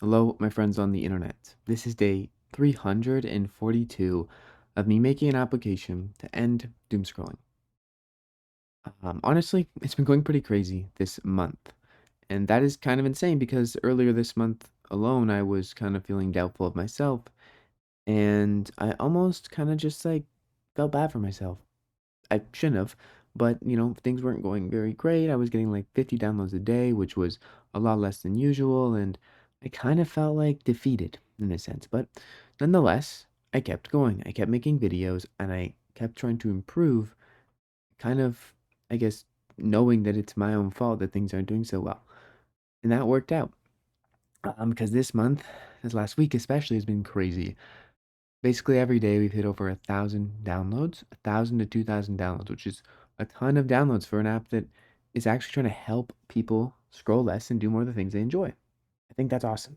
Hello, my friends on the internet. This is day 342 of me making an application to end doom scrolling. Honestly, it's been going pretty crazy this month, and that is kind of insane because earlier this month alone, I was kind of feeling doubtful of myself, and I almost kind of just like felt bad for myself. I shouldn't have, but things weren't going very great. I was getting like 50 downloads a day, which was a lot less than usual, and I kind of felt like defeated in a sense. But nonetheless, I kept going. I kept making videos and I kept trying to improve, kind of, I guess, knowing that it's my own fault that things aren't doing so well. And that worked out. Because this month, this last week especially, has been crazy. Basically, every day we've hit over 1,000 downloads, 1,000 to 2,000 downloads, which is a ton of downloads for an app that is actually trying to help people scroll less and do more of the things they enjoy. I think that's awesome.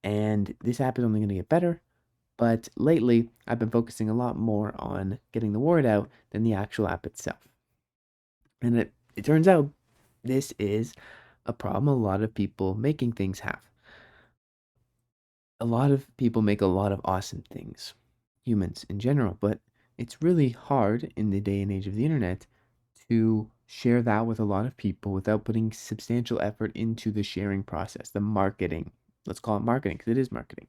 And this app is only going to get better. But lately, I've been focusing a lot more on getting the word out than the actual app itself. And it turns out this is a problem a lot of people making things have. A lot of people make a lot of awesome things, humans in general, but it's really hard in the day and age of the internet to share that with a lot of people without putting substantial effort into the sharing process, the marketing. Let's call it marketing because it is marketing.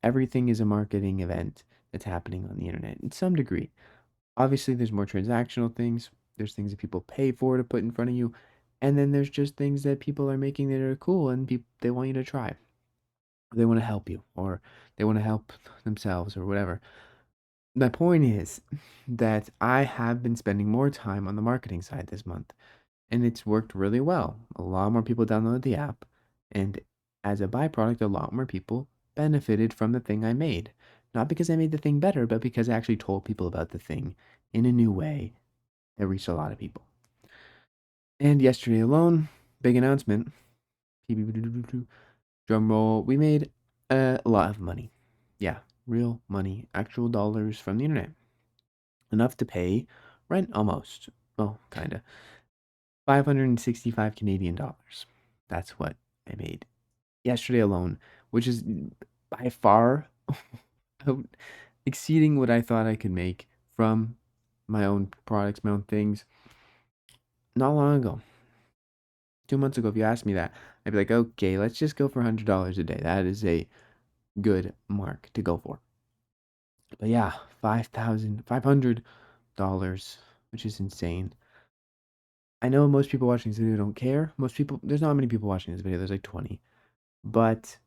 Everything is a marketing event that's happening on the internet in some degree. Obviously, there's more transactional things, there's things that people pay for to put in front of you, and then there's just things that people are making that are cool and they want you to try. They want to help you or they want to help themselves or whatever. My point is that I have been spending more time on the marketing side this month and it's worked really well. A lot more people downloaded the app, and as a byproduct, a lot more people benefited from the thing I made. Not because I made the thing better, but because I actually told people about the thing in a new way that reached a lot of people. And yesterday alone, big announcement. Drum roll, we made a lot of money. Yeah, real money, actual dollars from the internet. Enough to pay rent almost. Well, kinda. 565 Canadian dollars. That's what I made yesterday alone, which is by far exceeding what I thought I could make from my own products, my own things. Not long ago, 2 months ago, if you asked me that, I'd be like, okay, let's just go for $100 a day. That is a good mark to go for. But yeah, $500, which is insane. I know most people watching this video don't care. Most people, there's not many people watching this video. There's like 20. But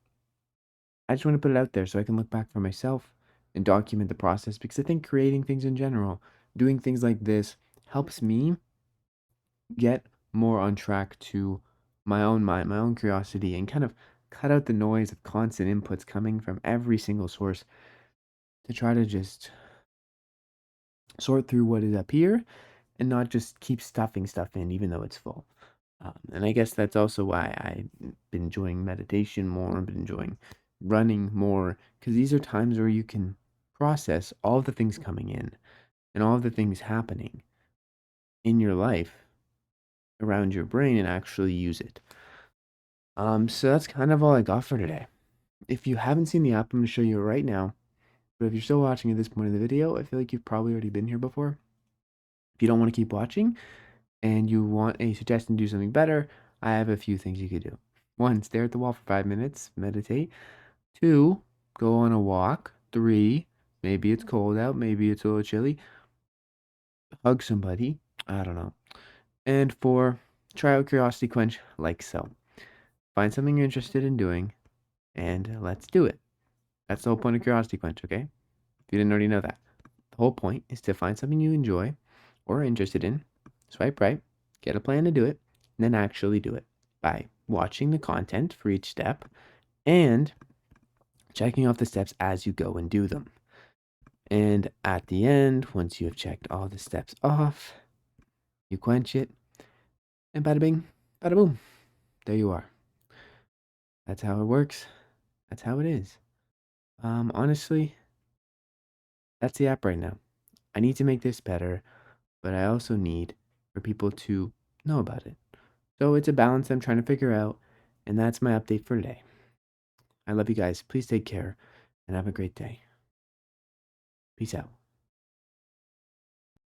I just want to put it out there so I can look back for myself and document the process because I think creating things in general, doing things like this, helps me get more on track to my own mind, my own curiosity, and kind of cut out the noise of constant inputs coming from every single source to try to just sort through what is up here and not just keep stuffing stuff in even though it's full. And I guess that's also why I've been enjoying meditation more, been enjoying running more, because these are times where you can process all the things coming in and all of the things happening in your life around your brain and actually use it. So that's kind of all I got for today. If you haven't seen the app, I'm going to show you right now. But if you're still watching at this point in the video, I feel like you've probably already been here before. If you don't want to keep watching, and you want a suggestion to do something better, I have a few things you could do. 1, stare at the wall for 5 minutes, meditate. 2, go on a walk. 3, maybe it's cold out, maybe it's a little chilly, hug somebody. I don't know. And 4, try out Curiosity Quench like so. Find something you're interested in doing, and let's do it. That's the whole point of Curiosity Quench, okay? If you didn't already know that. The whole point is to find something you enjoy or are interested in, swipe right, get a plan to do it, and then actually do it by watching the content for each step and checking off the steps as you go and do them. And at the end, once you have checked all the steps off, you quench it, and bada bing, bada boom, there you are. That's how it works. That's how it is. Honestly, that's the app right now. I need to make this better, but I also need for people to know about it. So it's a balance I'm trying to figure out, and that's my update for today. I love you guys. Please take care and have a great day. Peace out.